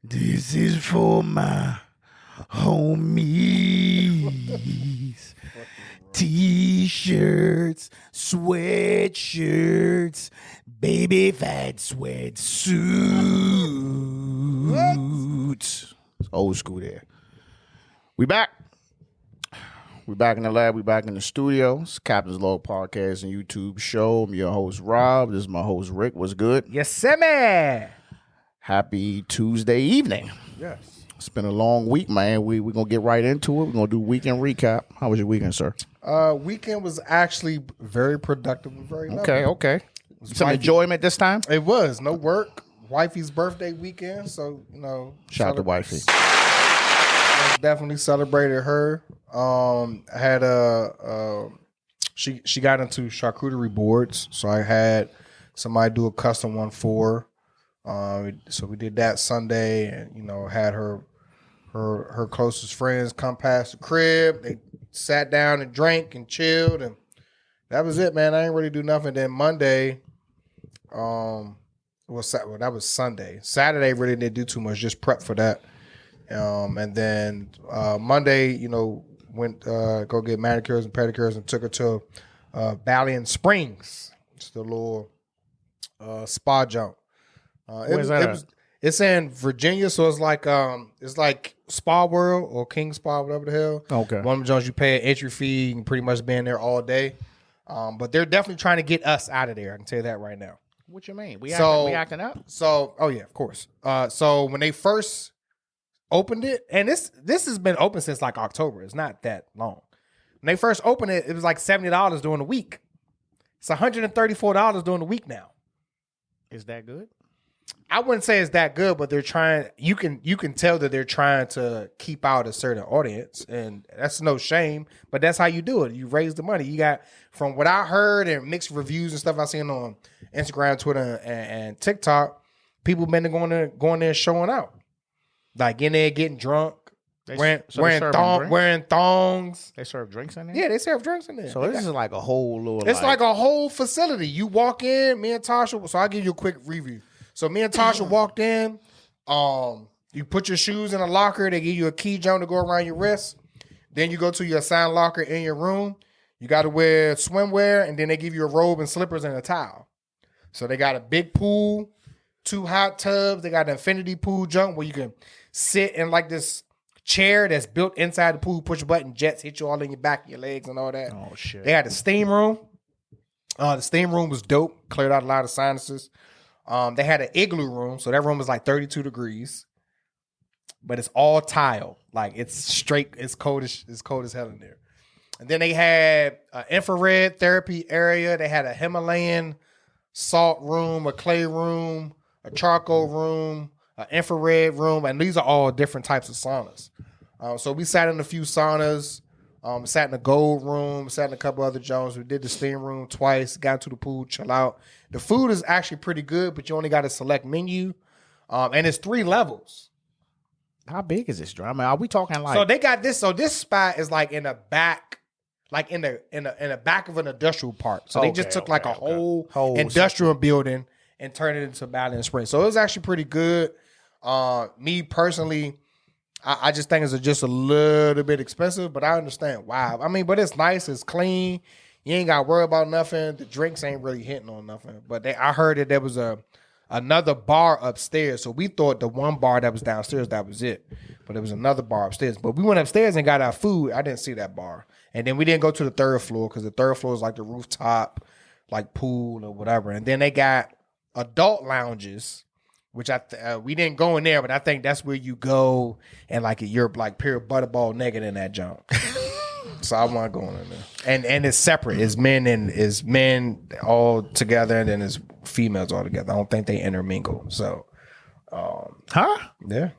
This is for my homies. T-shirts, sweatshirts, baby fat sweatsuits. It's old school there. We back. We back in the lab. We back in the studio. It's Captain's Log Podcast and YouTube show. I'm your host, Rob. This is my host, Rick. What's good? Yes, sir, man. Happy Tuesday evening. Yes. It's been a long week, man. We're going to get right into it. We're going to do weekend recap. How was your weekend, sir? Weekend was actually very productive and very lovely. Okay. Some enjoyment this time? It was. No work. Wifey's birthday weekend, so, you know. Shout out to wifey. Definitely celebrated her. I had she got into charcuterie boards, so I had somebody do a custom one for her. So we did that Sunday, and had her closest friends come past the crib. They sat down and drank and chilled, and that was it, man. I didn't really do nothing. Then Monday, that was Sunday. Saturday really didn't do too much, just prep for that. And then Monday, went go get manicures and pedicures and took her to Valiant Springs. It's the little spa jump. Where's that? It's in Virginia, so it's like Spa World or King Spa, whatever the hell. Okay. One of the joints you pay an entry fee, you can pretty much be in there all day. But they're definitely trying to get us out of there. I can tell you that right now. What you mean? We acting up? So, oh yeah, of course. So when they first opened it, and this has been open since like October. It's not that long. When they first opened it, it was like $70 during the week. It's $134 during the week now. Is that good? I wouldn't say it's that good, but they're trying. You can tell that they're trying to keep out a certain audience, and that's no shame. But that's how you do it. You raise the money. You got, from what I heard and mixed reviews and stuff I've seen on Instagram, Twitter, and TikTok, people been going there and showing out, like in there getting drunk, wearing thongs. They serve drinks in there? Yeah, they serve drinks in there. So this is like a whole little. It's like a whole facility. You walk in, me and Tasha. So I'll give you a quick review. So me and Tasha walked in. You put your shoes in a locker. They give you a key jump to go around your wrist. Then you go to your assigned locker in your room. You got to wear swimwear, and then they give you a robe and slippers and a towel. So they got a big pool, 2 hot tubs. They got an infinity pool jump where you can sit in like this chair that's built inside the pool, push a button, jets hit you all in your back, your legs, and all that. Oh, shit. They had a steam room. The steam room was dope. Cleared out a lot of sinuses. They had an igloo room, so that room was like 32 degrees, but it's all tile. Like it's straight. It's cold as hell in there. And then they had an infrared therapy area. They had a Himalayan salt room, a clay room, a charcoal room, an infrared room, and these are all different types of saunas. So we sat in a few saunas. Sat in the gold room, sat in a couple other joints. We did the steam room twice, got to the pool, chill out. The food is actually pretty good, but you only got a select menu. And it's 3 levels. How big is this joint? I mean, are we talking like? So they got this. So this spot is like in the back, like in the back of an industrial park. So they just took like a whole industrial building and turned it into Valiant Springs. So it was actually pretty good. Me personally, I just think it's just a little bit expensive, but I understand why. I mean, but it's nice, it's clean. You ain't got to worry about nothing. The drinks ain't really hitting on nothing. But I heard that there was another bar upstairs, so we thought the one bar that was downstairs, that was it. But there was another bar upstairs. But we went upstairs and got our food. I didn't see that bar. And then we didn't go to the 3rd floor because the 3rd floor is like the rooftop, like pool or whatever. And then they got adult lounges, which we didn't go in there, but I think that's where you go and like you're like pure butterball naked in that junk. So I want to go in there. And it's separate. It's men all together, and then it's females all together. I don't think they intermingle. So, huh? Yeah.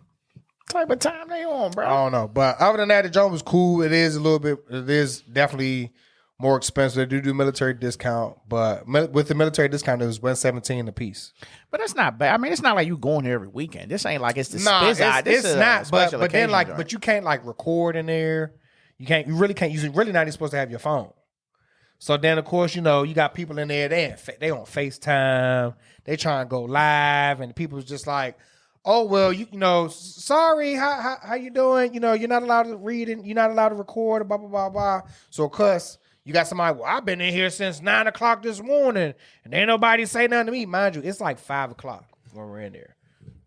Type of time they on, bro? I don't know, but other than that, the junk was cool. It is definitely more expensive. They do military discount, but with the military discount, it was $117 a piece. But that's not bad. I mean, it's not like you going there every weekend. This ain't like it's the it's not. But then but you can't like record in there. You really can't. You're really not even supposed to have your phone. So then, of course, you got they on FaceTime. They trying to go live, and people was just like, oh well, you know, sorry, how you doing? You know, you're not allowed to read and you're not allowed to record, blah blah blah blah. So, cuz you got somebody. Well, I've been in here since 9 o'clock this morning, and ain't nobody say nothing to me. Mind you, it's like 5 o'clock when we're in there.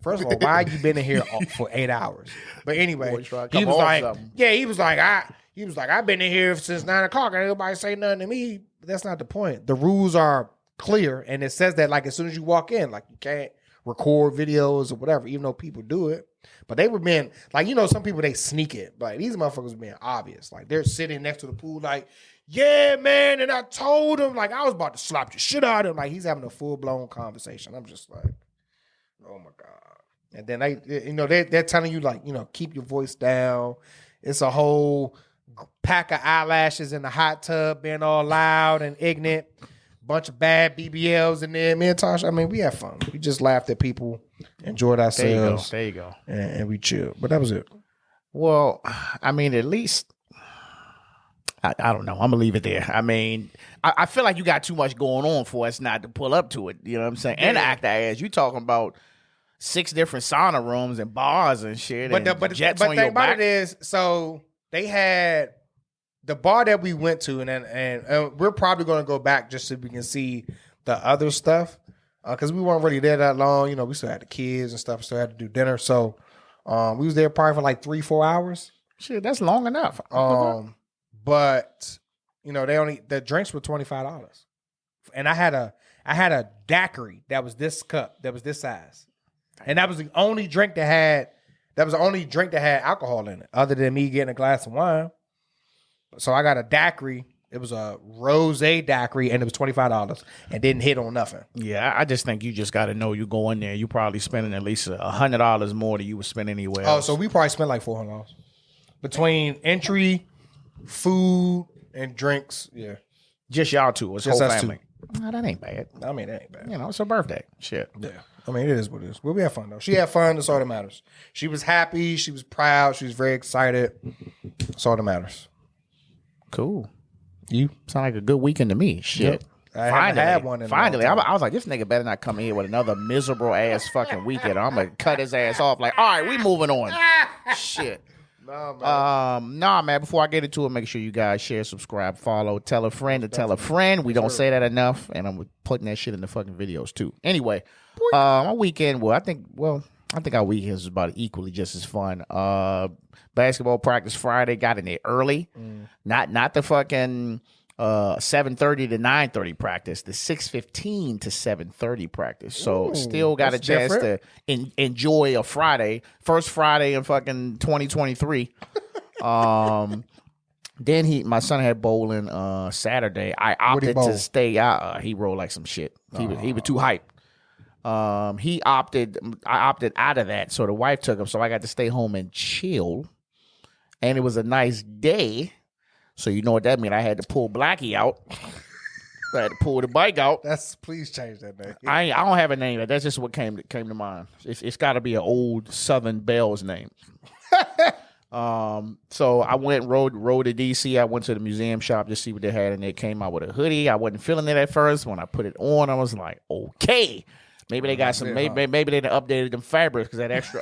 First of all, why you been in here for 8 hours? But anyway, he was like, I've been in here since 9 o'clock, and ain't nobody say nothing to me. But that's not the point. The rules are clear, and it says that like as soon as you walk in, like you can't record videos or whatever, even though people do it. But they were being like, you know, some people they sneak it, but these motherfuckers being obvious. Like they're sitting next to the pool, like, yeah, man. And I told him, like, I was about to slap the shit out of him. Like he's having a full blown conversation. I'm just like, oh my God. And then they're telling you like, you know, keep your voice down. It's a whole pack of eyelashes in the hot tub being all loud and ignorant. Bunch of bad BBLs in there. Me and Tasha, I mean, we had fun. We just laughed at people, enjoyed ourselves. There you go. And we chilled. But that was it. Well, I mean, at least, I don't know. I'm going to leave it there. I mean, I feel like you got too much going on for us not to pull up to it. You know what I'm saying? Yeah. And act as you talking about 6 different sauna rooms and bars and shit. But the thing about it is, so they had the bar that we went to, and we're probably going to go back just so we can see the other stuff, because we weren't really there that long. You know, we still had the kids and stuff, still had to do dinner. So we was there probably for like 3-4 hours. Shit, that's long enough. But you know, the drinks were $25, and I had a daiquiri that was this cup, that was this size, and that was the only drink that had alcohol in it, other than me getting a glass of wine. So I got a daiquiri. It was a rosé daiquiri, and it was $25, and didn't hit on nothing. Yeah, I just think you just got to know you go in there. You probably spending at least $100 more than you would spend anywhere else. Oh, so we probably spent like $400 between entry, food, and drinks. Yeah, just y'all two. It's just whole family. No, that ain't bad. I mean, that ain't bad. You know, it's her birthday. Shit. Yeah. I mean, it is what it is. Well, we had fun, though. She had fun. That's all that matters. She was happy. She was proud. She was very excited. That's all that matters. Cool. You sound like a good weekend to me. Shit. Yep. I had one. Finally. I was like, this nigga better not come in here with another miserable ass fucking weekend. I'm going to cut his ass off. Like, all right, we moving on. Shit. Nah, man. Before I get into it, make sure you guys share, subscribe, follow, tell a friend to tell a friend. We don't say that enough, and I'm putting that shit in the fucking videos too. Anyway, my weekend. I think our weekend is about equally just as fun. Basketball practice Friday. Got in there early. Not the fucking 7:30 to 9:30 practice. The 6:15 to 7:30 practice. So still got a chance to enjoy a Friday. First Friday in fucking 2023. Then my son had bowling Saturday. I opted to stay out. He rolled like some shit. He was too hyped. I opted out of that, so the wife took him, so I got to stay home and chill. And it was a nice day, so you know what that means. I had to pull Blackie out. I had to pull the bike out. Please change that name. I don't have a name. That's just what came to mind. It's got to be an old Southern Belle's name. So I went rode to DC. I went to the museum shop to see what they had, and they came out with a hoodie. I wasn't feeling it at first. When I put it on, I was like, okay. Maybe they got some. Maybe they updated them fabrics because that extra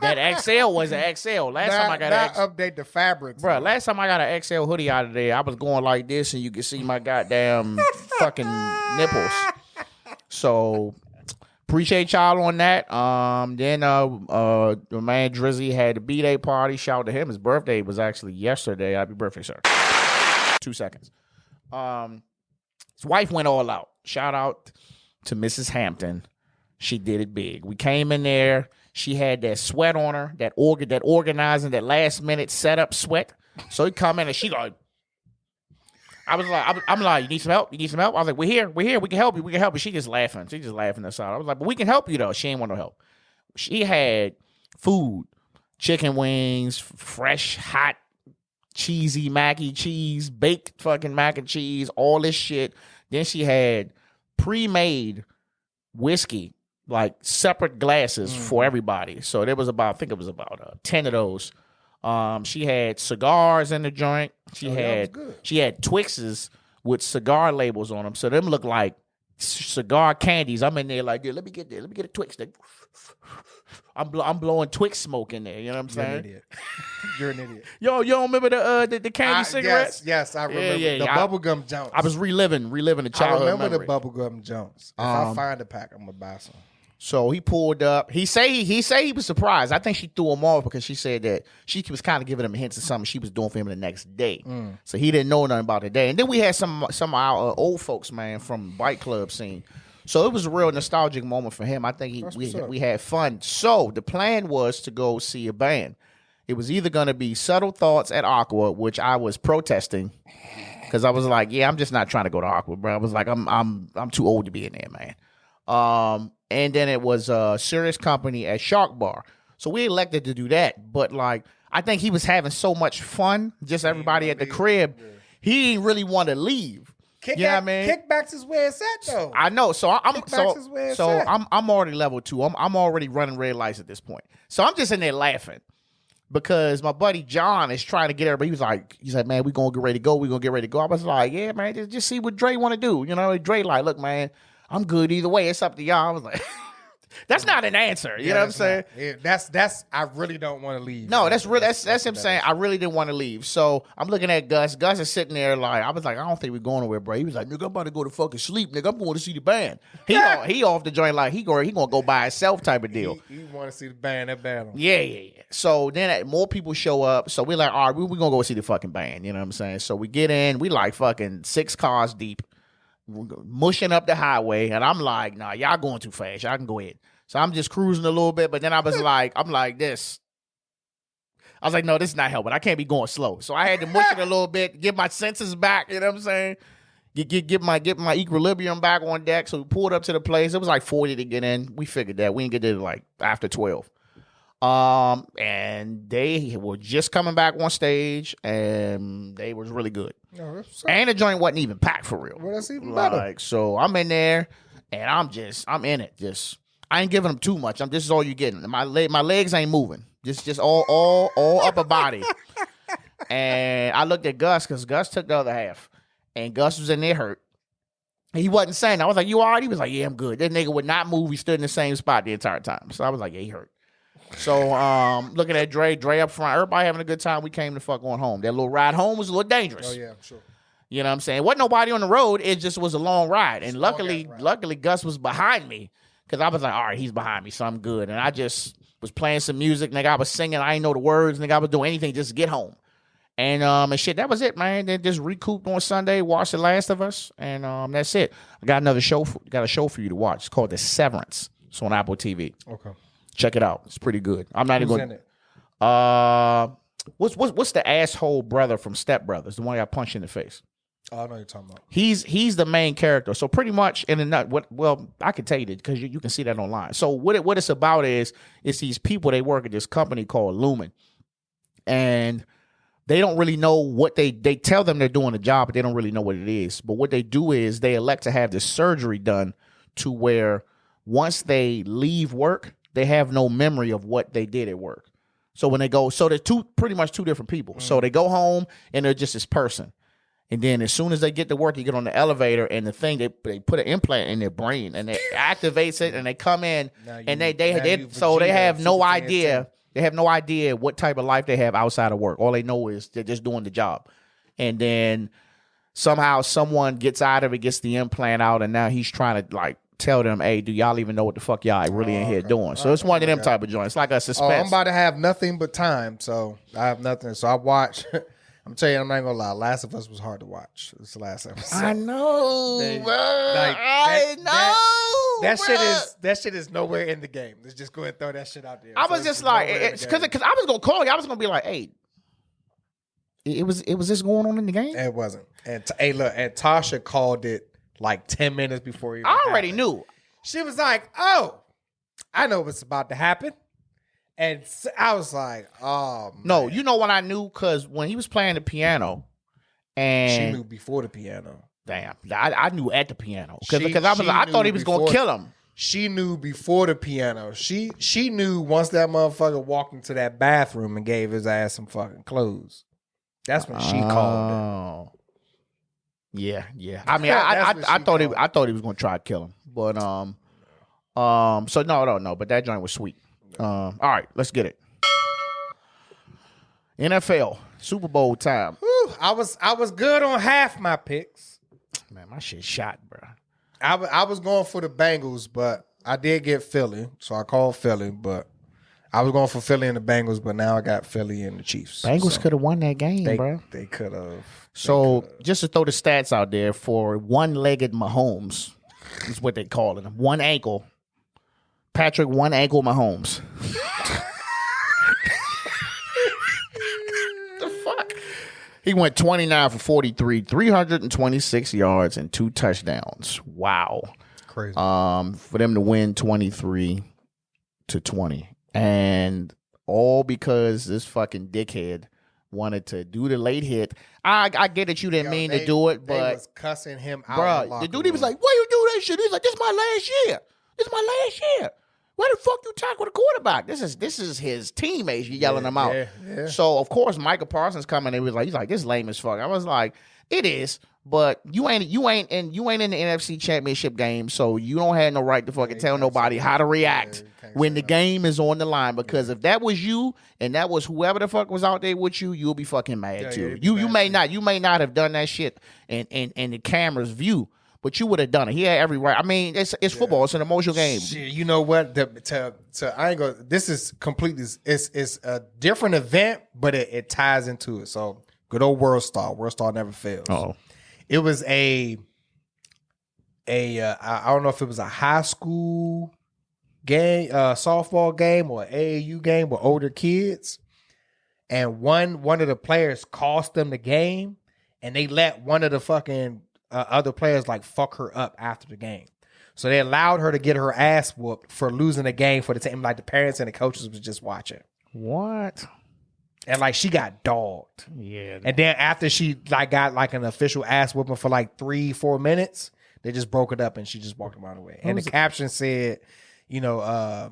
that XL was an XL. Time I got update the fabrics, bro. Last time I got an XL hoodie out of there, I was going like this, and you could see my goddamn fucking nipples. So appreciate y'all on that. Then the man Drizzy had the B-Day party. Shout out to him. His birthday was actually yesterday. Happy birthday, sir. 2 seconds. His wife went all out. Shout out to Mrs. Hampton. She did it big. We came in there. She had that sweat on her, that organizing, that last minute setup sweat. So he come in and she like, I'm like, you need some help? You need some help? I was like, we're here. We can help you. She just laughing. Us out. I was like, but we can help you though. She ain't want no help. She had food, chicken wings, fresh, hot, cheesy mac and cheese, baked fucking mac and cheese, all this shit. Then she had pre-made whiskey, like separate glasses for everybody. So there was about, I think it was about 10 of those. She had cigars in the joint. She had Twixes with cigar labels on them. So them look like cigar candies. I'm in there like, yeah, let me get a Twix. I'm blowing Twix smoke in there. You know what I'm saying? You're an idiot. Yo, you don't remember the candy cigarettes? Yes, I remember the bubblegum Jones. I was reliving the childhood. I remember memory. the bubblegum Jones. If I find a pack, I'm gonna buy some. So he pulled up. He was surprised. I think she threw him off because she said that she was kind of giving him hints of something she was doing for him the next day. So he didn't know nothing about the day. And then we had some of our old folks, man, from bike club scene. So it was a real nostalgic moment for him. I think we had fun. So the plan was to go see a band. It was either going to be Subtle Thoughts at Aqua, which I was protesting because I was like, yeah, I'm just not trying to go to Aqua, bro. I was like, I'm too old to be in there, man. And then it was Serious Company at Shark Bar. So we elected to do that. But like, I think he was having so much fun, just everybody at the crib. Yeah. He didn't really want to leave. You know what I mean? Kickbacks is where it's at, though. I know. So I'm already level 2. I'm already running red lights at this point. So I'm just in there laughing because my buddy John is trying to get everybody. He's like, man, we gonna get ready to go. We gonna get ready to go. I was like, yeah, man, just see what Dre want to do. You know, Dre like, look, man, I'm good either way. It's up to y'all. I was like, that's not an answer. You know what I'm saying? Yeah, that's. I really don't want to leave. No, that's him saying I really didn't want to leave. So I'm looking at Gus. Gus is sitting there like I was like, I don't think we're going nowhere, bro. He was like, nigga, I'm about to go to fucking sleep, nigga. I'm going to see the band. He off the joint like he gonna go by himself type of deal. He want to see the band that battle. Yeah. So then more people show up. So we're like, all right, we're gonna go see the fucking band. You know what I'm saying? So we get in. We like fucking 6 cars deep, mushing up the highway, and I'm like, nah, y'all going too fast. Y'all can go ahead. So I'm just cruising a little bit, but then I was like, I'm like this. I was like, no, this is not helping. I can't be going slow. So I had to mush it a little bit, get my senses back. You know what I'm saying? Get my equilibrium back on deck. So we pulled up to the place. It was like 40 to get in. We figured that we didn't get there like after 12. And they were just coming back on stage, and they was really good. And the joint wasn't even packed for real. Well, that's even better. So I'm in there, and I'm in it. I ain't giving them too much. This is all you getting. My legs ain't moving. Just all upper body. And I looked at Gus because Gus took the other half, and Gus was in there hurt. He wasn't saying. I was like, "You all right?" He was like, "Yeah, I'm good." That nigga would not move. He stood in the same spot the entire time. So I was like, "Yeah, he hurt." So looking at Dre up front, everybody having a good time. We came the fuck on home. That little ride home was a little dangerous. Oh yeah, sure. You know what I'm saying? Wasn't nobody on the road. It just was a long ride, and luckily Gus was behind me. Because I was like, all right, he's behind me, so I'm good. And I just was playing some music. Nigga, I was singing. I didn't know the words. Nigga, I was doing anything just to get home. And shit, that was it, man. Then just recouped on Sunday, watched The Last of Us, and that's it. I got a show for you to watch. It's called The Severance. It's on Apple TV. Okay. Check it out. It's pretty good. I'm not even going to... What's the asshole brother from Step Brothers? The one I got punched in the face. Oh, I know you're talking about. He's the main character. So pretty much in a nut. Well, I can tell you that because you can see that online. So what it's about is these people. They work at this company called Lumen, and they don't really know what they tell them they're doing a job, but they don't really know what it is. But what they do is they elect to have this surgery done to where once they leave work, they have no memory of what they did at work. So when they go, so they're pretty much two different people. So they go home and they're just this person. And then as soon as they get to work, you get on the elevator and the thing, they put an implant in their brain and it activates it and they come in and they have no idea. They have no idea what type of life they have outside of work. All they know is they're just doing the job. And then somehow someone gets out of it, gets the implant out, and now he's trying to like tell them, hey, do y'all even know what the fuck y'all really in here doing? So it's one of them type of joints. It's like a suspense. I'm about to have nothing but time, so I have nothing. So I watch. I'm telling you, I'm not gonna lie. Last of Us was hard to watch. It's the last episode. I know, I know. That shit is nowhere in the game. Let's just go ahead and throw that shit out there. I was just like, because I was gonna call you. I was gonna be like, hey, it was this going on in the game? It wasn't. And and Tasha called it like 10 minutes before you. I already knew. She was like, "Oh, I know what's about to happen." And I was like, oh, man. No, you know what I knew? Because when he was playing the piano, and she knew before the piano. Damn, I knew at the piano. Because I thought he was going to kill him. She knew before the piano. She knew once that motherfucker walked into that bathroom and gave his ass some fucking clothes. That's when she called it. Yeah. I mean, I thought he was gonna try to kill him, but so no. But that joint was sweet. All right, let's get it. NFL Super Bowl time. Whew, I was good on half my picks. Man, my shit shot, bro. I was going for the Bengals, but I did get Philly, so I called Philly. But I was going for Philly and the Bengals, but now I got Philly and the Chiefs. Bengals could have won that game, bro. They could have. So just to throw the stats out there for one-legged Mahomes is what they call it. One ankle. Patrick, one ankle Mahomes. The fuck? He went 29 for 43, 326 yards and 2 touchdowns. Wow. Crazy. For them to win 23-20. And all because this fucking dickhead wanted to do the late hit. I get that you didn't mean to do it, but they was cussing him out. Bro, the dude, he was like, "Why you do that shit?" He's like, "This is my last year. This is my last year. Why the fuck you tackle the quarterback? This is his teammates. You yelling him out." Yeah. So of course, Michael Parsons coming. He's like, "This lame as fuck." I was like, "It is." But you ain't in the NFC Championship game, so you don't have no right to fucking tell nobody how to react when the game is on the line. Because if that was you and that was whoever the fuck was out there with you, you'll be fucking mad too. You may not have done that shit in the camera's view, but you would have done it. He had every right. I mean, it's football. It's an emotional game. Shit, you know what? I ain't gonna. This is completely. It's a different event, but it ties into it. So good old World Star. World Star never fails. Oh. It was I don't know if it was a high school game, softball game, or AAU game with older kids, and one of the players cost them the game, and they let one of the fucking other players like fuck her up after the game. So they allowed her to get her ass whooped for losing the game for the team. Like the parents and the coaches was just watching. What? And like she got dogged. Yeah. And then after she like got like an official ass whooping for like 3-4 minutes, they just broke it up and she just walked them out of the way. And the caption said, you know,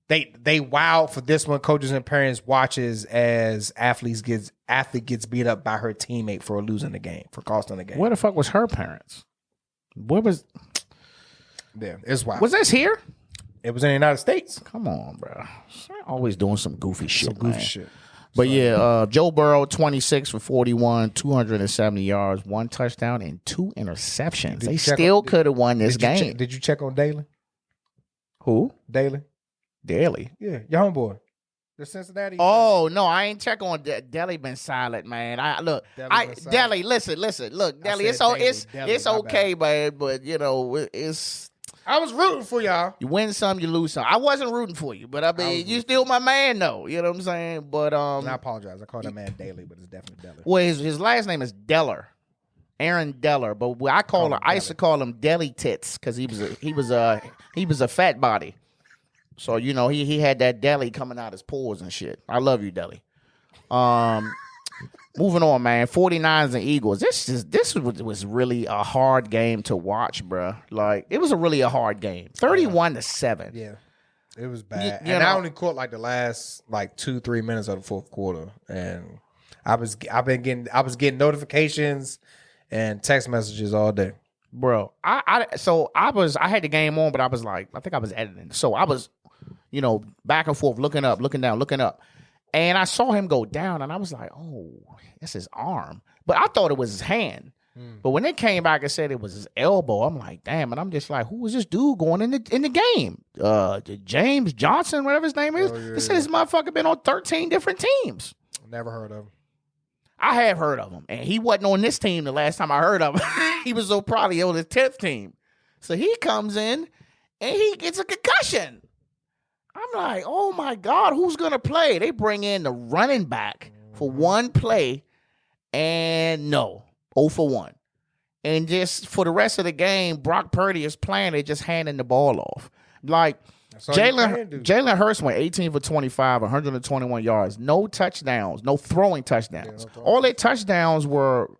they wild for this one. Coaches and parents watches as athlete gets beat up by her teammate for losing the game, for costing the game. Where the fuck was her parents? Where was? Yeah, it's wild. Was this here? It was in the United States. Come on, bro. Always doing some goofy shit. Some goofy shit. But yeah, Joe Burrow, 26 for 41, 270 yards, 1 touchdown, and 2 interceptions. They still could have won this game. Did you check on Daly? Who? Daly. Yeah, your homeboy. The Cincinnati. Oh, no, I ain't check on Deli. Been silent, man. Deli, listen. Look, Deli, it's okay, man, but, you know, it's... I was rooting for y'all. You win some, you lose some. I wasn't rooting for you, but I mean, you still my man, though. You know what I'm saying? But I apologize. I called that man Daly, but it's definitely Deller. Well, his last name is Deller, Aaron Deller. But I used to call him Deli Tits because he was a fat body. So you know he had that deli coming out his pores and shit. I love you, Deli. Moving on, man. 49ers and Eagles. This was really a hard game to watch, bro. Like, it was really a hard game. 31-7. Yeah. It was bad. I only caught like the last like 2-3 minutes of the fourth quarter. And I was getting notifications and text messages all day. Bro, I had the game on, but I was like, I think I was editing. So I was, you know, back and forth, looking up, looking down, looking up. And I saw him go down, and I was like, oh, that's his arm. But I thought it was his hand. But when they came back and said it was his elbow, I'm like, damn. And I'm just like, who was this dude going in the game? James Johnson, whatever his name is. They said this motherfucker been on 13 different teams. Never heard of him. I have heard of him. And he wasn't on this team the last time I heard of him. He was so probably on his 10th team. So he comes in, and he gets a concussion. I'm like, oh, my God, who's going to play? They bring in the running back for one play, and no, 0 for 1. And just for the rest of the game, Brock Purdy is playing. They're just handing the ball off. Like, Jalen Hurts went 18 for 25, 121 yards. No touchdowns, no throwing touchdowns. Yeah, all their touchdowns were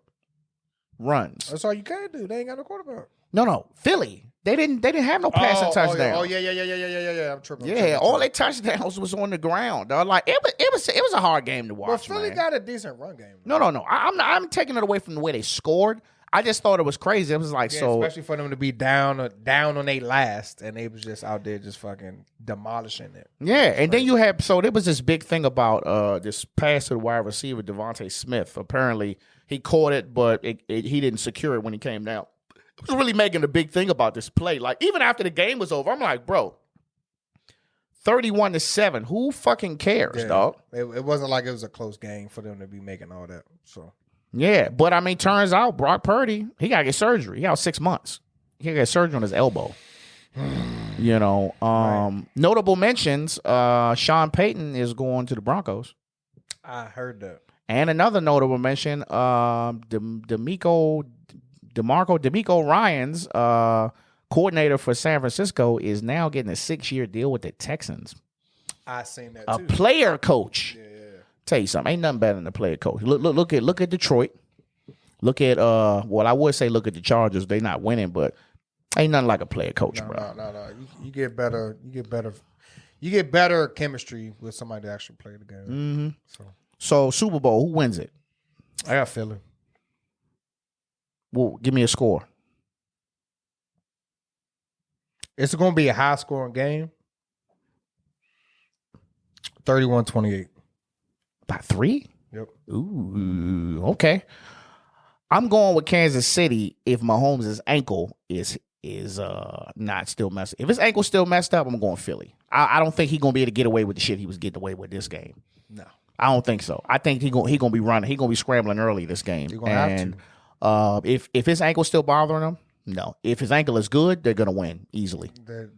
runs. That's all you can do. They ain't got no quarterback. No, Philly. They didn't have no passing touchdown. Oh yeah. I'm tripping. All their touchdowns was on the ground. Dog. Like it was a hard game to watch. But Philly got a decent run game. No. I'm taking it away from the way they scored. I just thought it was crazy. It was like, so especially for them to be down on their last, and they was just out there just fucking demolishing it. Yeah, and then you had, so there was this big thing about this pass to the wide receiver, Devontae Smith. Apparently, he caught it, but he didn't secure it when he came down. It was really making a big thing about this play. Like, even after the game was over, I'm like, bro, 31-7. Who fucking cares, dog? It wasn't like it was a close game for them to be making all that. So yeah, but I mean, turns out Brock Purdy, he got to get surgery. He got 6 months. He got to get surgery on his elbow. You know, notable mentions, Sean Payton is going to the Broncos. I heard that. And another notable mention, DeMeco Ryans, coordinator for San Francisco, is now getting a 6-year deal with the Texans. I seen that too. A player coach. Yeah. Tell you something, ain't nothing better than a player coach. Look at Detroit. Look at I would say look at the Chargers. They not winning, but ain't nothing like a player coach, bro. No. You get better. You get better chemistry with somebody that actually play the game. Mm-hmm. So Super Bowl, who wins it? I got Philly. Well, give me a score. It's going to be a high-scoring game. 31-28. By 3? Yep. Ooh, okay. I'm going with Kansas City if Mahomes' ankle is not still messed up. If his ankle's still messed up, I'm going Philly. I don't think he's going to be able to get away with the shit he was getting away with this game. No. I don't think so. I think he gonna be running. He gonna be scrambling early this game. You're gonna have to. If his ankle's still bothering him, no. If his ankle is good, they're gonna win easily.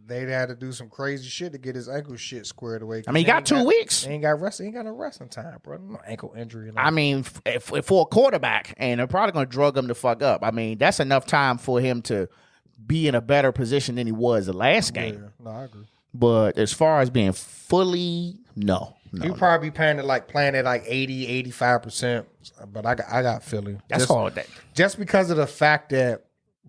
They had to do some crazy shit to get his ankle shit squared away. I mean, he got 2 weeks. He ain't got rest. He ain't got no resting time, bro. No ankle injury. I mean, if for a quarterback, and they're probably gonna drug him the fuck up. I mean, that's enough time for him to be in a better position than he was the last game. Yeah. No, I agree. But as far as being fully, no. He'll probably be playing at like 80, 85%. But I got Philly. That's hard. Just because of the fact that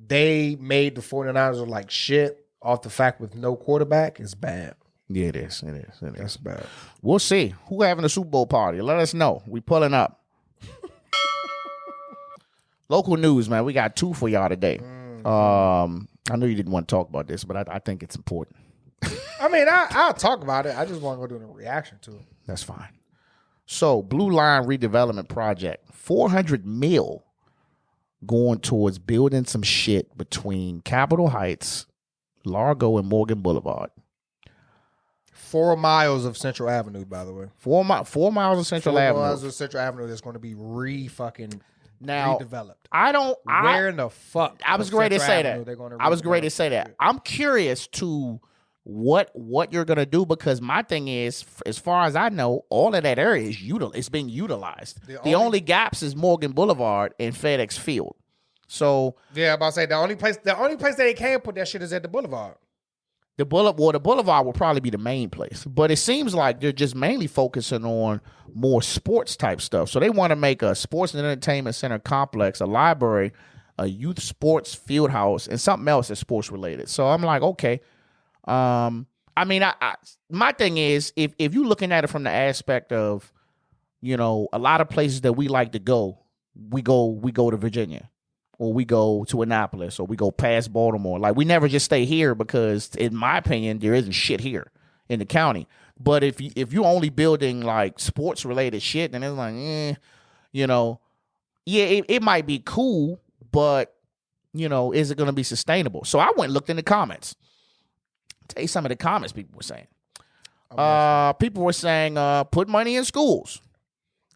they made the 49ers look like shit off the fact with no quarterback is bad. Yeah, it is. That's bad. We'll see. Who having a Super Bowl party? Let us know. We pulling up. Local news, man. We got 2 for y'all today. I know you didn't want to talk about this, but I think it's important. I mean, I'll talk about it. I just want to go do a reaction to it. That's fine. So, Blue Line Redevelopment Project, $400 million going towards building some shit between Capitol Heights, Largo, and Morgan Boulevard. 4 miles of Central Avenue, by the way. 4 miles of Central Avenue. 4 miles of Central Avenue that's going to be redeveloped. Where in the fuck? I was ready to say that. I was ready to say that. I'm curious to what you're gonna do, because my thing is, as far as I know, all of that area is it's being utilized. The only gaps is Morgan Boulevard and FedEx Field. So yeah, I'm about to say the only place that they can put that shit is at the Boulevard. The Boulevard will probably be the main place, but it seems like they're just mainly focusing on more sports type stuff. So they want to make a sports and entertainment center complex, a library, a youth sports field house, and something else that's sports related. So I'm like, okay. I mean, my thing is, if you're looking at it from the aspect of, you know, a lot of places that we like to go, we go to Virginia, or we go to Annapolis, or we go past Baltimore. Like, we never just stay here because, in my opinion, there isn't shit here in the county. But if you're only building like sports related shit, then it's like, you know, yeah, it might be cool, but you know, is it going to be sustainable? So I went and looked in the comments. Tell you some of the comments people were saying. People were saying, put money in schools.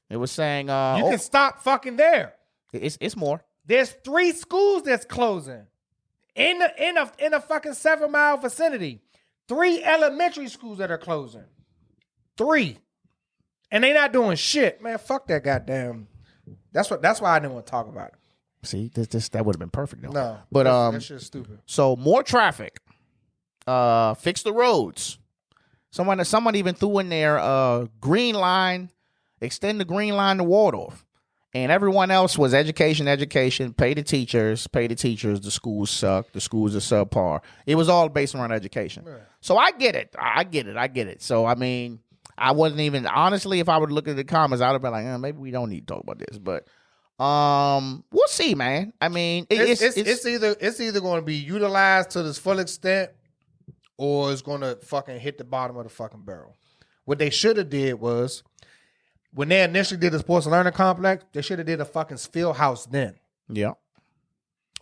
It was saying, you can stop fucking there. It's more. There's 3 schools that's closing in a fucking 7-mile vicinity. 3 elementary schools that are closing. 3, and they not doing shit, man. Fuck that goddamn. That's why I didn't want to talk about it. See, that would have been perfect though. No, but that shit's stupid. So more traffic. Fix the roads. Someone even threw in there green line, extend the green line to Waldorf. And everyone else was education, pay the teachers. The schools suck. The schools are subpar. It was all based around education. Right. So I get it. So, I mean, I wasn't even, honestly, if I would look at the comments, I would have been like, maybe we don't need to talk about this. But We'll see, man. I mean, it's either going to be utilized to this full extent, or it's going to fucking hit the bottom of the fucking barrel. What they should have did was, when they initially did the sports learning complex, they should have did a fucking field house then. Yeah.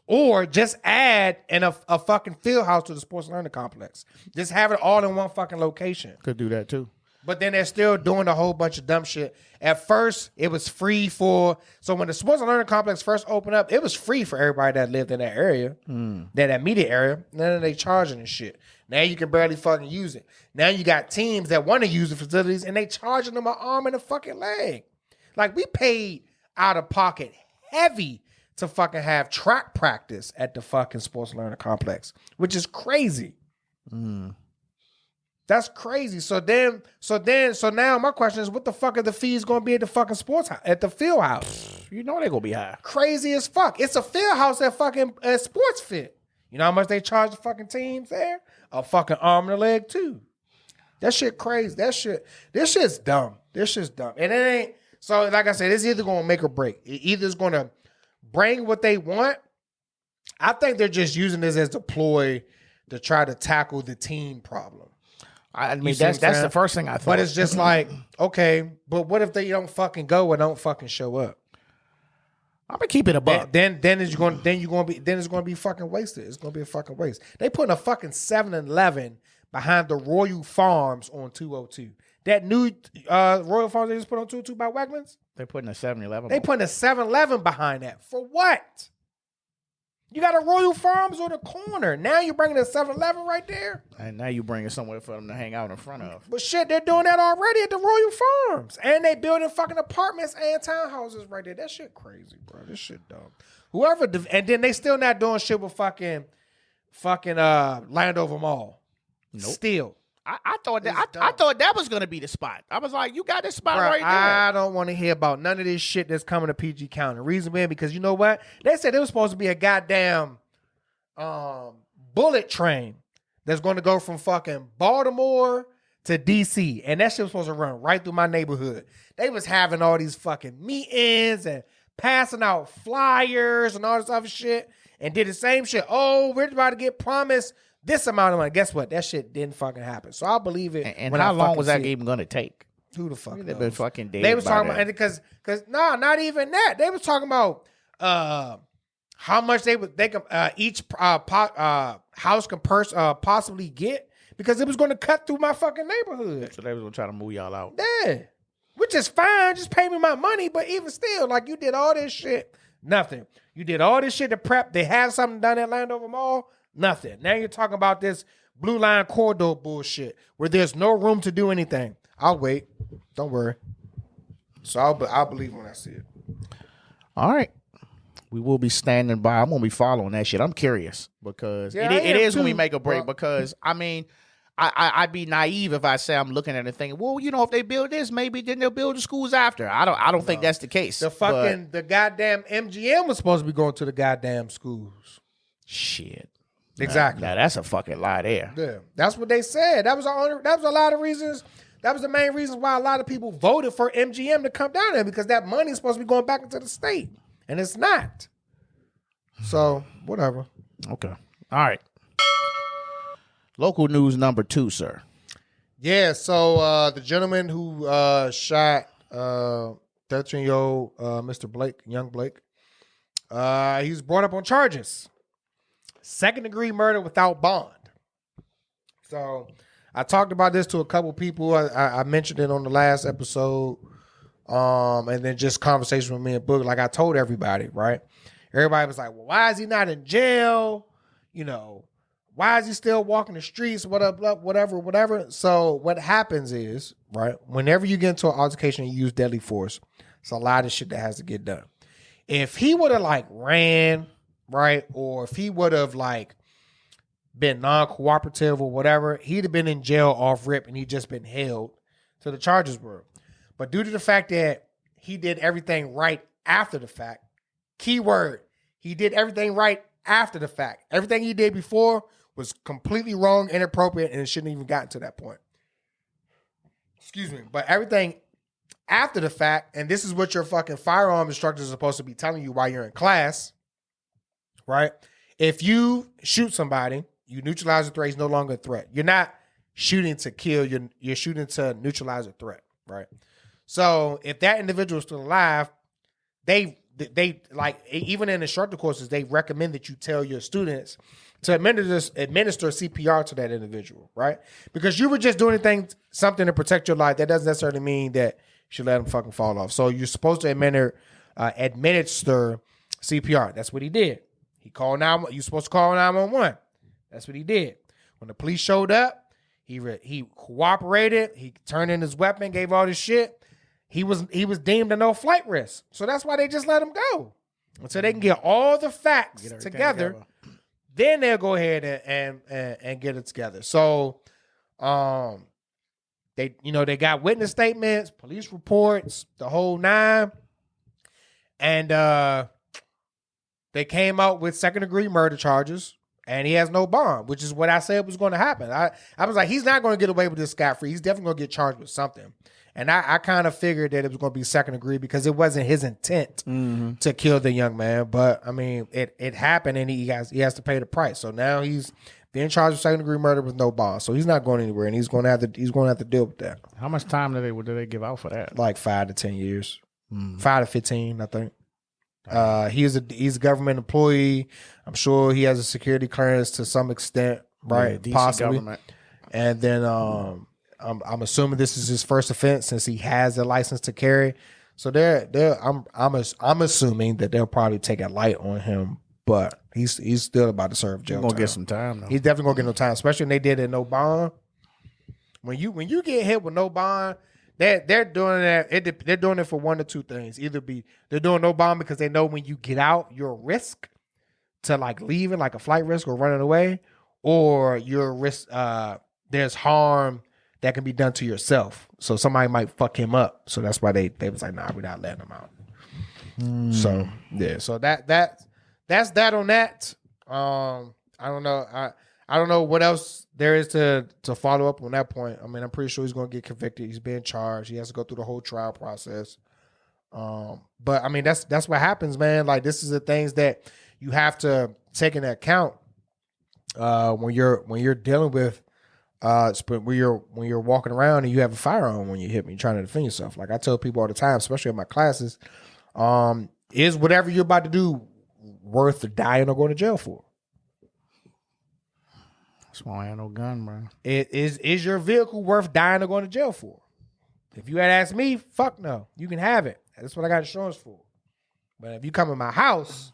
Or just add a fucking field house to the sports learning complex. Just have it all in one fucking location. Could do that too. But then they're still doing a whole bunch of dumb shit. At first, it was free so when the sports learning complex first opened up, it was free for everybody that lived in that area, that immediate area. And then they charging and shit. Now you can barely fucking use it. Now you got teams that want to use the facilities and they charging them an arm and a fucking leg. Like, we paid out of pocket heavy to fucking have track practice at the fucking sports learning complex, which is crazy. That's crazy. So now my question is, what the fuck are the fees going to be at the fucking at the field house? You know they're going to be high. Crazy as fuck. It's a field house at fucking Sports Fit. You know how much they charge the fucking teams there? A fucking arm and a leg too. That shit crazy. This shit's dumb. This shit's dumb. And it ain't, so like I said, it's either going to make or break. It either is going to bring what they want. I think they're just using this as a ploy to try to tackle the team problem. I mean, that's the first thing I thought. But it's just like, okay, but what if they don't fucking go or don't fucking show up? I'm gonna keep it a buck. Then it's going to be fucking wasted. It's going to be a fucking waste. They putting a fucking 7-Eleven behind the Royal Farms on 202. That new Royal Farms they just put on 202 by Wegmans. They're putting a 7-Eleven. They putting a 7-Eleven behind that. For what? You got a Royal Farms on the corner. Now you're bringing a 7-Eleven right there. And now you're bringing somewhere for them to hang out in front of. But shit, they're doing that already at the Royal Farms. And they building fucking apartments and townhouses right there. That shit crazy, bro. This shit dumb. And then they still not doing shit with fucking Landover Mall. Nope. Still. I thought that was gonna be the spot. I was like, you got this spot right there. I don't want to hear about none of this shit that's coming to PG County. Reason being, because you know what? They said it was supposed to be a goddamn bullet train that's going to go from fucking Baltimore to DC, and that shit was supposed to run right through my neighborhood. They was having all these fucking meetings and passing out flyers and all this other shit, and did the same shit. Oh, we're about to get promised this amount of money. Guess what? That shit didn't fucking happen. So I believe it. And how long was that even going to take? Who the fuck knows? They've been fucking dead. They was talking about, because not even that. They was talking about how much each house can possibly get, because it was going to cut through my fucking neighborhood. So they was going to try to move y'all out. Yeah. Which is fine. Just pay me my money. But even still, like, you did all this shit. Nothing. You did all this shit to prep. They have something done at Landover Mall. Nothing. Now you're talking about this blue line corridor bullshit where there's no room to do anything. I'll wait. Don't worry. So I'll believe when I see it. All right. We will be standing by. I'm going to be following that shit. I'm curious because it is going to be make or break, because, I mean, I'd be naive if I say I'm looking at it thinking, well, you know, if they build this, maybe then they'll build the schools after. I don't think that's the case. The goddamn MGM was supposed to be going to the goddamn schools. Shit. Exactly. Now that's a fucking lie there. Yeah, that's what they said. That was a lot of reasons. That was the main reasons why a lot of people voted for MGM to come down there, because that money is supposed to be going back into the state, and it's not. So whatever. Okay. All right. Local news number 2, sir. Yeah. So the gentleman who shot 13-year-old Mr. Blake, young Blake, he's brought up on charges. 2nd-degree murder without bond. So I talked about this to a couple people. I mentioned it on the last episode. And then just conversation with me and Book. Like I told everybody, right? Everybody was like, well, why is he not in jail? You know, why is he still walking the streets? Whatever. So what happens is, right, whenever you get into an altercation and you use deadly force, it's a lot of shit that has to get done. If he would have like ran, right, or if he would have like been non-cooperative or whatever, he'd have been in jail off rip and he'd just been held to the charges were. But due to the fact that he did everything right after the fact, keyword, he did everything right after the fact. Everything he did before was completely wrong, inappropriate, and it shouldn't even gotten to that point. Excuse me. But everything after the fact, and this is what your fucking firearm instructor is supposed to be telling you while you're in class, right? If you shoot somebody, you neutralize the threat, he's no longer a threat. You're not shooting to kill, you're shooting to neutralize a threat, right? So if that individual is still alive, they like, even in instructor courses, they recommend that you tell your students to administer CPR to that individual, right? Because you were just doing something to protect your life. That doesn't necessarily mean that you should let them fucking fall off. So you're supposed to administer CPR. That's what he did. He called 911. You're supposed to call 911. That's what he did. When the police showed up, he cooperated. He turned in his weapon, gave all this shit. He was deemed a no flight risk. So that's why they just let him go. Until they can get all the facts together. Then they'll go ahead and get it together. So they got witness statements, police reports, the whole nine. And they came out with second-degree murder charges, and he has no bond, which is what I said was going to happen. I was like, he's not going to get away with this scot-free. He's definitely going to get charged with something. And I kind of figured that it was going to be second degree because it wasn't his intent to kill the young man. But I mean, it happened, and he has to pay the price. So now he's being charged with second degree murder with no bond. So he's not going anywhere, and he's going to have to deal with that. How much time do they give out for that? Like 5 to 10 years, 5 to 15, I think. He's a government employee. I'm sure he has a security clearance to some extent, right? Yeah, possibly. government. And then I'm assuming this is his first offense since he has a license to carry. So I'm assuming that they'll probably take a light on him, but he's still about to serve jail. He's gonna get some time though. He's definitely gonna get no time, especially when they did it no bond. When you get hit with no bond, they're doing that. They're doing it for one or two things. They're doing no bond because they know when you get out, you're a risk to like leaving, like a flight risk or running away, or you're a risk. There's harm that can be done to yourself. So somebody might fuck him up. So that's why they was like, nah, we're not letting him out. So yeah. So that's that on that. I don't know. I don't know what else there is to follow up on that point. I mean, I'm pretty sure he's going to get convicted. He's being charged. He has to go through the whole trial process. But I mean, that's what happens, man. Like, this is the things that you have to take into account when you're dealing with when you're walking around and you have a firearm when you hit me trying to defend yourself. Like I tell people all the time, especially in my classes, is whatever you're about to do worth dying or going to jail for? That's why I ain't no gun, bro. Is your vehicle worth dying or going to jail for? If you had asked me, fuck no. You can have it. That's what I got insurance for. But if you come in my house,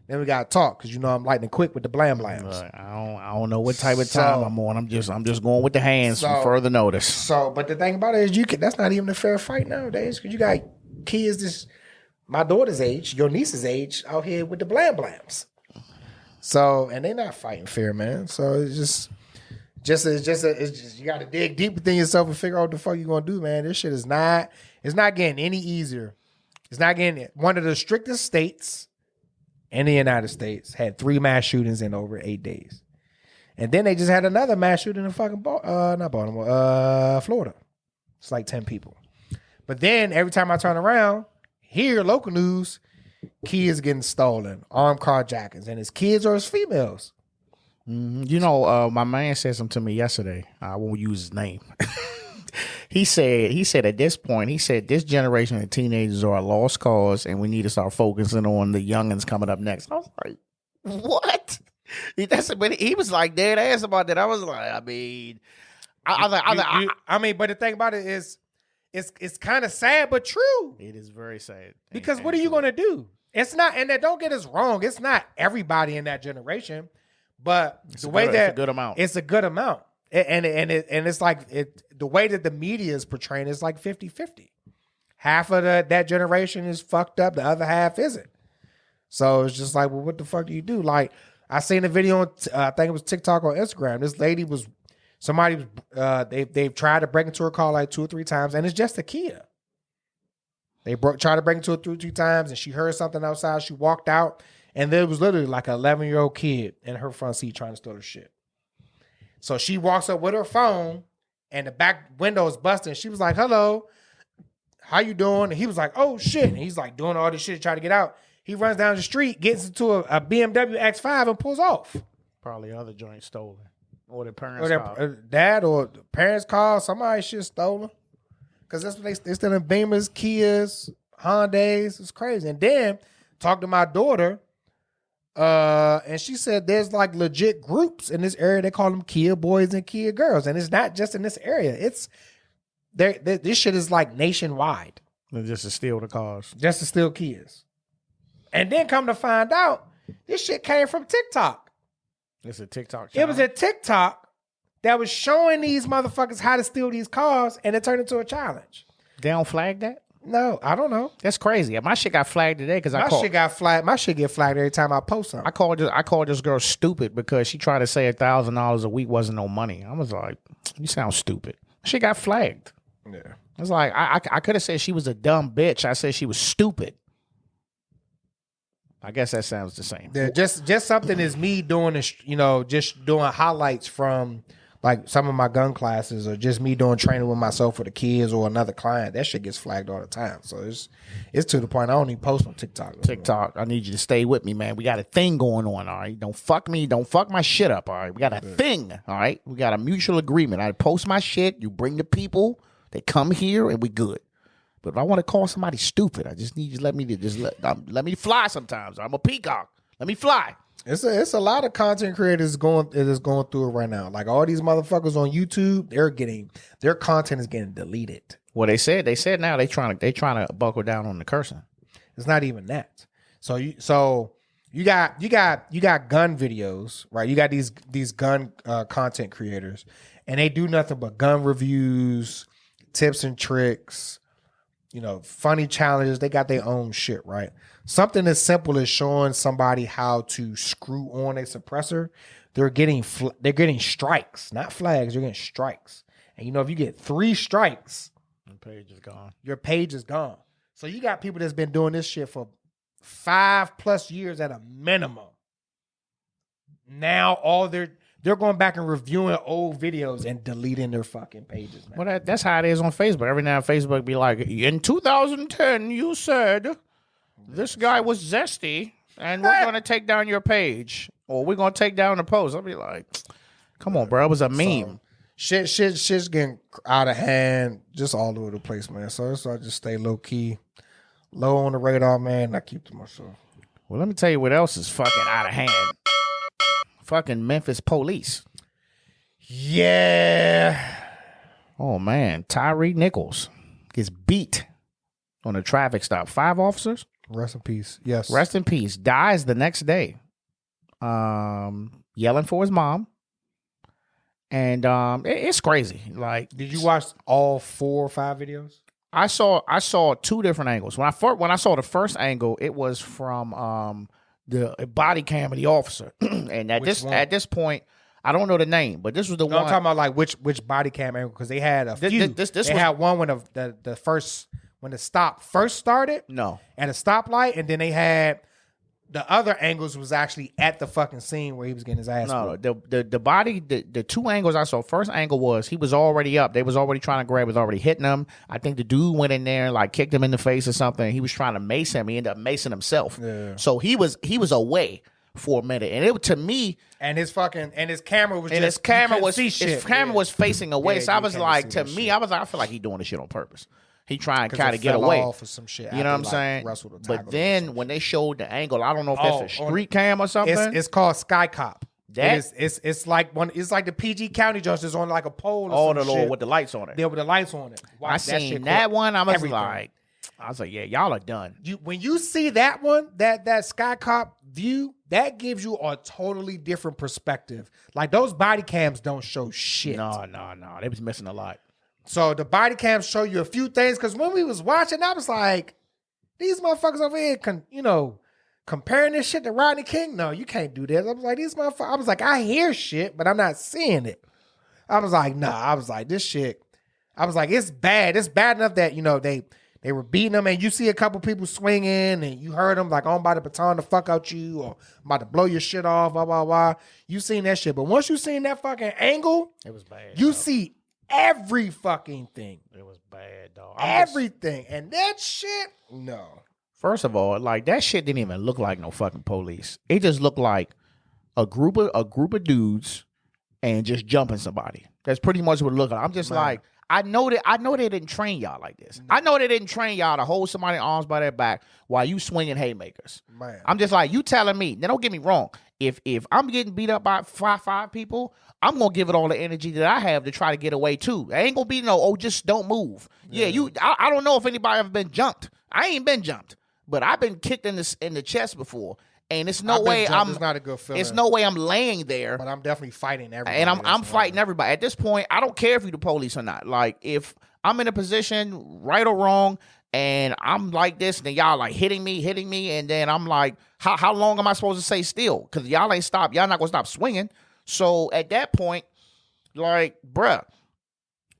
then we gotta talk because you know I'm lightning quick with the blam blams. I don't know what type of time I'm on. I'm just going with the hands for further notice. So, but the thing about it is, that's not even a fair fight nowadays because you got kids my daughter's age, your niece's age, out here with the blam blams. So, and they're not fighting fair, man. So it's just you got to dig deep within yourself and figure out what the fuck you gonna do, man. This shit it's not getting any easier. It's not getting one of the strictest states in the United States had 3 mass shootings in over 8 days. And then they just had another mass shooting in fucking Florida. It's like 10 people. But then every time I turn around, here, local news, kids getting stolen, armed carjackings, and his kids or his females. Mm-hmm. You know, my man said something to me yesterday. I won't use his name. He said at this point, this generation of teenagers are a lost cause and we need to start focusing on the youngins coming up next. I was like, what? But he was like dead ass about that. I was like, I mean, but the thing about it is, it's kind of sad, but true. It is very sad. Because what are you going to do? It's not, and don't get us wrong, it's not everybody in that generation, but it's a good amount. It's a good amount. And it's like the way that the media is portraying is like 50-50. Half of that generation is fucked up, the other half isn't. So it's just like, well, what the fuck do you do? Like, I seen a video on, I think it was TikTok or Instagram. This lady they've tried to break into her car like 2 or 3 times, and it's just a kid. They tried to break into her 2 or 3 times, and she heard something outside. She walked out, and there was literally like an 11-year-old kid in her front seat trying to steal her shit. So she walks up with her phone, and the back window is busted. She was like, hello, how you doing? And he was like, oh, shit. And he's like doing all this shit to try to get out. He runs down the street, gets into a BMW X5 and pulls off. Probably other joints stolen. Or their parents' car. Dad or the parents' car. Somebody shit stolen. Because that's what they stealing Beamers, Kias, Hondas. It's crazy. And then talked to my daughter. And she said there's like legit groups in this area. They call them Kia boys and Kia girls. And it's not just in this area. It's this shit is like nationwide. Just to steal the cars. Just to steal Kias. And then come to find out, this shit came from TikTok. It's a TikTok channel. It was a TikTok that was showing these motherfuckers how to steal these cars, and it turned into a challenge. They don't flag that? No, I don't know. That's crazy. My shit got flagged today because my shit got flagged. My shit get flagged every time I post something. I called this girl stupid because she tried to say $1,000 a week wasn't no money. I was like, you sound stupid. She got flagged. Yeah. I was like, I could have said she was a dumb bitch. I said she was stupid. I guess that sounds the same. Yeah, just something is me doing this, just doing highlights from like some of my gun classes, or just me doing training with myself for the kids or another client. That shit gets flagged all the time. So it's to the point I don't even post on TikTok. TikTok, I need you to stay with me, man. We got a thing going on, all right? Don't fuck me. Don't fuck my shit up, all right? We got a thing, all right? We got a mutual agreement. I post my shit. You bring the people. They come here, and we good. But if I want to call somebody stupid, I just need you to let me fly sometimes. I'm a peacock. Let me fly. It's a lot of content creators going through it right now. Like all these motherfuckers on YouTube, their content is getting deleted. Well, they said now they trying to buckle down on the cursing. It's not even that. So you got gun videos, right? You got these gun content creators, and they do nothing but gun reviews, tips and tricks, funny challenges. They got their own shit, right? Something as simple as showing somebody how to screw on a suppressor. They're getting strikes, not flags. They're getting strikes. And if you get 3 strikes, your page is gone. Your page is gone. So you got people that's been doing this shit for 5+ years at a minimum. Now they're going back and reviewing old videos and deleting their fucking pages, man. Well, that's how it is on Facebook. Every now and Facebook be like, in 2010, you said this guy was zesty, and we're going to take down your page, or we're going to take down the post. I'll be like, come on, bro. It was a meme. Shit's getting out of hand just all over the place, man. So I just stay low-key, low on the radar, man, and I keep to myself. Well, let me tell you what else is fucking out of hand. Fucking Memphis police. Yeah. Oh, man. Tyre Nichols gets beat on a traffic stop. 5 officers. Rest in peace. Yes. Rest in peace. Dies the next day. Yelling for his mom. And it's crazy. Like, did you watch all 4 or 5 videos? I saw 2 different angles. When I saw the first angle, it was from the body cam of the officer. And at this point, I don't know the name, but this was the one. I'm talking about like which body cam angle, because they had a few. They had one when when the stop first started. No. At a stoplight, and then they had the other angles was actually at the fucking scene where he was getting his ass. No, the 2 angles I saw. First angle was he was already up. They was already trying to grab, was already hitting him. I think the dude went in there and like kicked him in the face or something. He was trying to mace him. He ended up macing himself. Yeah. So he was away for a minute, and it to me. And his camera was his camera was facing away. Yeah, so I was like, to me, I feel like he doing this shit on purpose. He trying to kind of get away. For some shit, you know what I'm saying? But then when they showed the angle, I don't know if that's a street cam or something. It's called Sky Cop. It's like the PG County justice on like a pole. Or the Lord with the lights on it. Yeah, with the lights on it. I seen that one. I was like, yeah, y'all are done. When you see that one, that Sky Cop view, that gives you a totally different perspective. Like those body cams don't show shit. No. They was missing a lot. So the body cams show you a few things, because when we was watching, I was like, these motherfuckers over here, comparing this shit to Rodney King. No, you can't do this. I was like, these motherfuckers. I was like, I hear shit, but I'm not seeing it. I was like, nah. I was like, this shit. I was like, it's bad. It's bad enough that they were beating them, and you see a couple people swinging, and you heard them like, oh, I'm about to baton the fuck out you, or I'm about to blow your shit off, blah blah blah. You seen that shit, but once you seen that fucking angle, it was bad. You see every fucking thing. It was bad, dog. Everything. And that shit, no. First of all, like that shit didn't even look like no fucking police. It just looked like a group of dudes and just jumping somebody. That's pretty much what it looked like. I'm just like, I know they didn't train y'all like this. I know they didn't train y'all to hold somebody's arms by their back while you swinging haymakers. Man. I'm just like, you telling me. Now don't get me wrong. If I'm getting beat up by five people, I'm gonna give it all the energy that I have to try to get away too. I ain't gonna be just don't move. Yeah, I don't know if anybody ever been jumped. I ain't been jumped, but I've been kicked in the chest before. And it's no way it's not a good feeling. It's no way I'm laying there. But I'm definitely fighting everybody. And I'm fighting everybody. At this point, I don't care if you're the police or not. Like, if I'm in a position, right or wrong, and I'm like this, and then y'all like hitting me, and then I'm like, how long am I supposed to stay still? Because y'all ain't stop. Y'all not going to stop swinging. So at that point, like, bruh,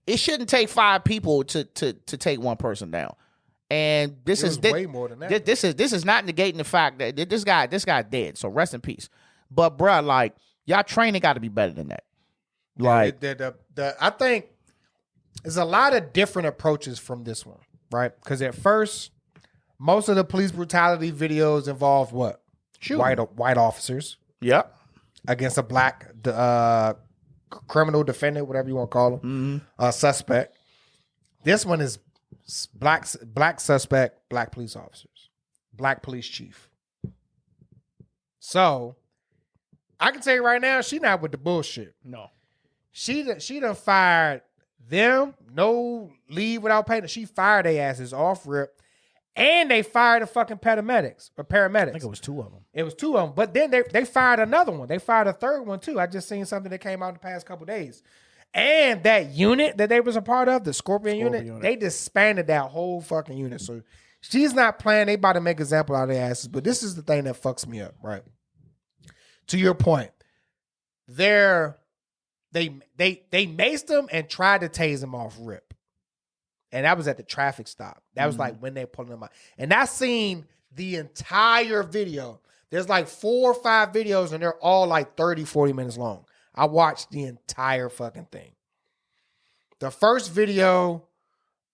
it shouldn't take 5 people to take one person down. And this is way more than that. This is not negating the fact that this guy dead. So rest in peace. But bruh, like, y'all training got to be better than that. Like, I think there's a lot of different approaches from this one, right? Because at first, most of the police brutality videos involve what? White officers. Yep. Against a black criminal defendant, whatever you want to call him, suspect. This one is black suspect, black police officers, black police chief. So I can tell you right now, she not with the bullshit. No, she done fired them. No leave without pay. She fired their asses off rip, and they fired the fucking paramedics. I think it was 2 of them. It was 2 of them, but then they fired another one. They fired a third one too. I just seen something that came out in the past couple days. And that unit that they was a part of, the Scorpion unit, they disbanded that whole fucking unit. So she's not playing. They about to make an example out of their asses. But this is the thing that fucks me up, right? To your point, they maced him and tried to tase him off rip. And that was at the traffic stop. That was like when they pulled him out. And I seen the entire video. There's like 4 or 5 videos and they're all like 30, 40 minutes long. I watched the entire fucking thing. The first video,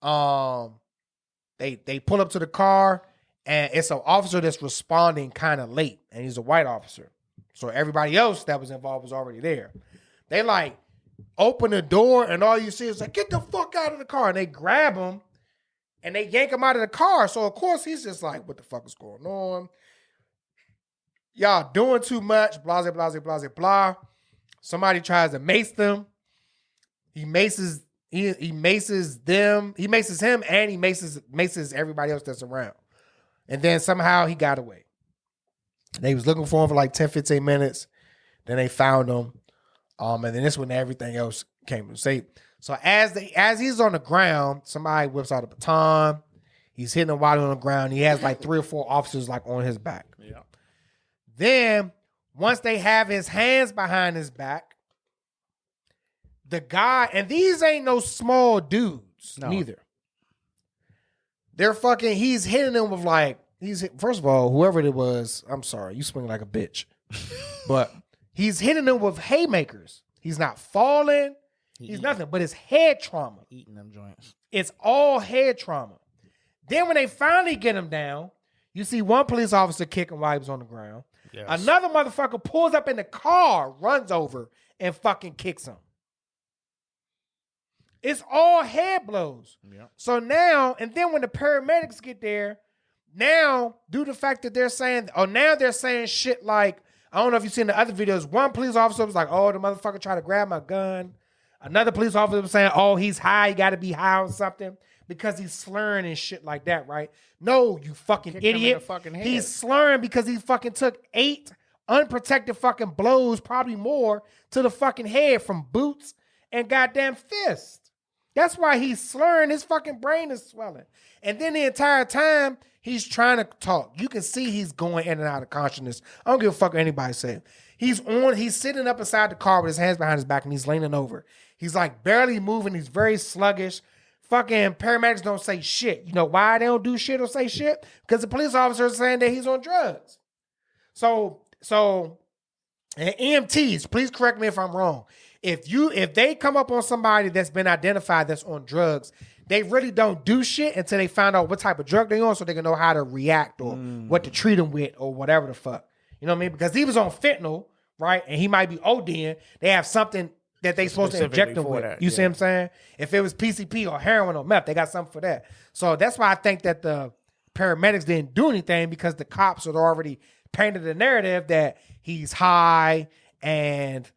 they pull up to the car and it's an officer that's responding kind of late, and he's a white officer. So everybody else that was involved was already there. They like open the door and all you see is like, get the fuck out of the car. And they grab him and they yank him out of the car. So of course he's just like, what the fuck is going on? Y'all doing too much, blah, blah, blah, blah, blah. Somebody tries to mace them. He maces them. He maces him and he maces everybody else that's around. And then somehow he got away. They was looking for him for like 10, 15 minutes. Then they found him. And then this when everything else came to say. So as he's on the ground, somebody whips out a baton. He's hitting him while he's on the ground. He has like 3 or 4 officers like on his back. Yeah. Then once they have his hands behind his back, the guy, and these ain't no small dudes, neither. They're fucking, he's hitting them with like, first of all, whoever it was, I'm sorry, you swing like a bitch. But he's hitting them with haymakers. He's not falling. He's nothing, but it's head trauma. Eating them joints. It's all head trauma. Then when they finally get him down, you see one police officer kicking while he was on the ground. Yes. Another motherfucker pulls up in the car, runs over, and fucking kicks him. It's all head blows. Yeah. So now, and then when the paramedics get there, now, due to the fact that they're saying shit like, I don't know if you've seen the other videos, one police officer was like, oh, the motherfucker tried to grab my gun. Another police officer was saying, oh, he's high, he got to be high on something because he's slurring and shit like that, right? No, you fucking idiot. He's slurring because he fucking took 8 unprotected fucking blows, probably more, to the fucking head from boots and goddamn fist. That's why he's slurring. His fucking brain is swelling. And then the entire time, he's trying to talk. You can see he's going in and out of consciousness. I don't give a fuck what anybody says. He's sitting up inside the car with his hands behind his back and he's leaning over. He's like barely moving. He's very sluggish. Fucking paramedics don't say shit. You know why they don't do shit or say shit? Because the police officer is saying that he's on drugs. So and EMTs, please correct me if I'm wrong. if they come up on somebody that's been identified that's on drugs, they really don't do shit until they find out what type of drug they on, so they can know how to react or what to treat them with or whatever the fuck. You know what I mean? Because he was on fentanyl, right? And he might be ODing. They have something that they supposed to inject them with. You see what I'm saying? If it was PCP or heroin or meth, they got something for that. So that's why I think that the paramedics didn't do anything, because the cops had already painted the narrative that he's high and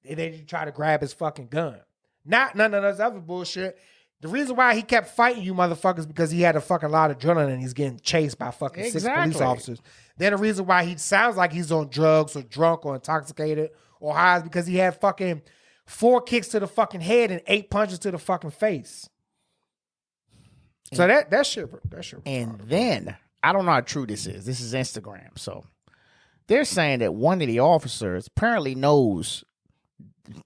they try to grab his fucking gun. Not none of this other bullshit. The reason why he kept fighting you motherfuckers because he had a fucking lot of adrenaline and he's getting chased by fucking 6 police officers. Then the reason why he sounds like he's on drugs or drunk or intoxicated or high is because he had fucking 4 kicks to the fucking head and 8 punches to the fucking face. So that shit. And then, I don't know how true this is. This is Instagram. So they're saying that one of the officers apparently knows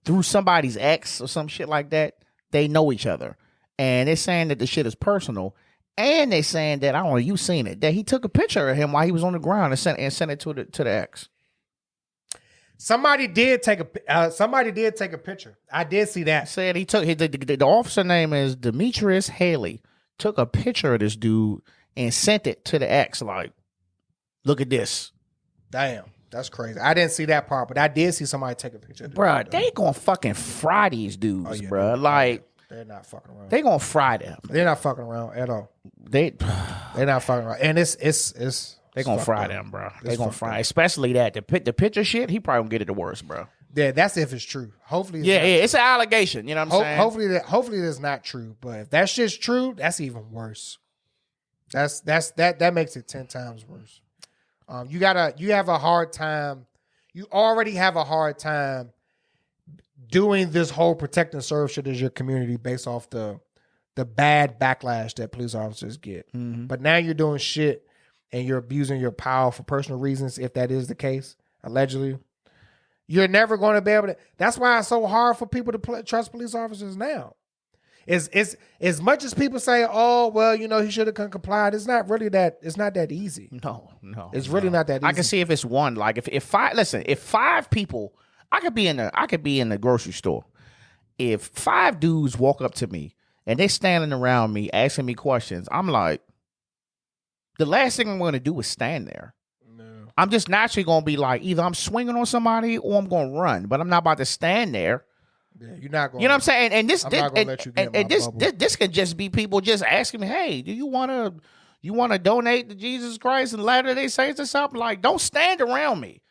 through somebody's ex or some shit like that, they know each other. And they're saying that the shit is personal. And they're saying that, I don't know, you seen it, that he took a picture of him while he was on the ground and sent it to the ex. Somebody did take a picture. I did see that. Said he took the officer name is Demetrius Haley. Took a picture of this dude and sent it to the ex. Like, look at this. Damn, that's crazy. I didn't see that part, but I did see somebody take a picture. Bruh, they gonna fucking fry these dudes, bruh. Like, they're not fucking around. They gonna fry them. They're not fucking around at all. They're not fucking around, and it's they gonna fry them, bro. They gonna fry, especially that the picture shit. He probably gonna get it the worst, bro. Yeah, that's if it's true. Hopefully, it's an allegation. You know what I'm saying? Hopefully that's not true. But if that shit's true, that's even worse. That makes it 10 times worse. You have a hard time. You already have a hard time doing this whole protect and serve shit as your community based off the bad backlash that police officers get. Mm-hmm. But now you're doing shit and you're abusing your power for personal reasons. If that is the case, allegedly. You're never going to be able to. That's why it's so hard for people to trust police officers now. It's as much as people say, "Oh, well, you know, he should have complied." It's not really that. It's not that easy. No, it's really not that easy. I can see if it's one. Like if 5 people, I could be in the grocery store. If 5 dudes walk up to me and they're standing around me asking me questions, I'm like, the last thing I'm going to do is stand there. I'm just naturally going to be like, either I'm swinging on somebody or I'm going to run, but I'm not about to stand there. Yeah, you're not going. You know what I'm saying? And this, I'm not going to let you get my bubble. This can just be people just asking me, "Hey, do you want to donate to Jesus Christ and Latter-day Saints or something?" Like, don't stand around me.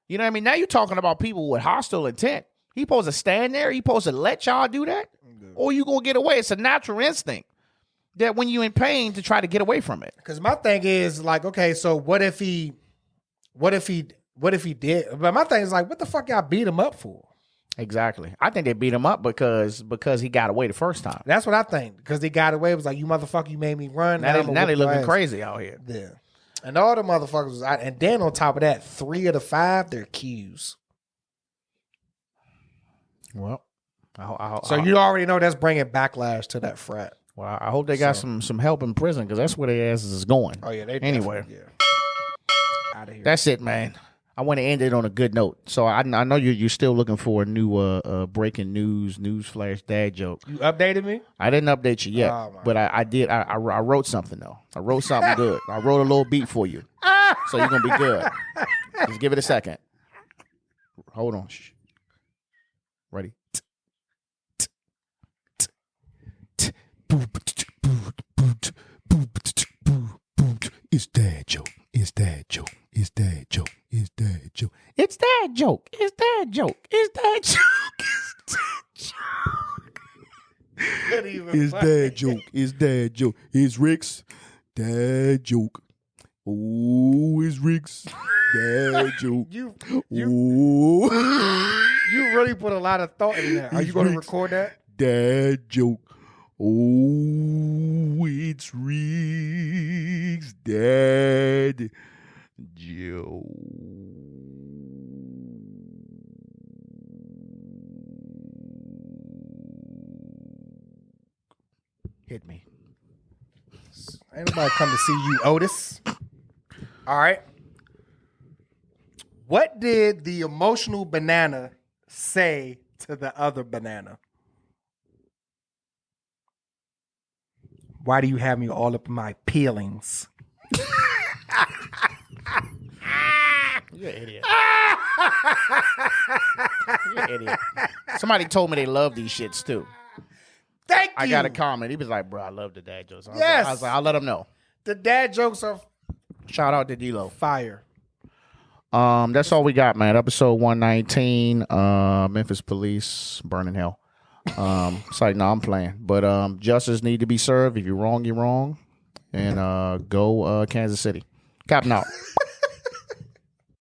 You know what I mean? Now you're talking about people with hostile intent. He supposed to stand there? He supposed to let y'all do that? Yeah. Or you going to get away? It's a natural instinct that when you're in pain to try to get away from it. Because my thing is like, okay, so what if he did? But my thing is like, what the fuck y'all beat him up for? Exactly. I think they beat him up because he got away the first time. That's what I think. Because he got away. It was like, you motherfucker, you made me run. Now they looking crazy out here. Yeah. And all the motherfuckers was out. And then on top of that, 3 of the 5, they're accused. Well, so you already know that's bringing backlash to that frat. Well, I hope they got some help in prison because that's where their asses is going. Oh yeah, they anyway. Yeah. Out of here. That's it, man. I want to end it on a good note. So I know you're still looking for a new breaking news flash dad joke. You updated me? I didn't update you yet, but I did. I wrote something though. I wrote something good. I wrote a little beat for you, so you're gonna be good. Just give it a second. Hold on. Shh. Ready? It's dad joke. It's dad joke. It's dad joke. It's dad joke. It's dad joke. It's dad joke. It's dad joke. It's dad joke. It's dad joke. It's Rick's dad joke. Oh, it's Rick's dad joke. You really put a lot of thought in that. Are you going to record that? Dad joke. Oh, it's Rick's dad joke. Hit me. Ain't nobody come to see you, Otis. All right. What did the emotional banana say to the other banana? Why do you have me all up in my peelings? You're an idiot. You're an idiot. Somebody told me they love these shits too. Thank you. I got a comment. He was like, bro, I love the dad jokes. Yes. I was like, I'll let him know. The dad jokes are Shout out to D-Lo. fire. That's all we got, man. Episode 119. Memphis police burning hell. It's like, no, I'm playing. But justice need to be served. If you're wrong, you're wrong. And go Kansas City. Captain out.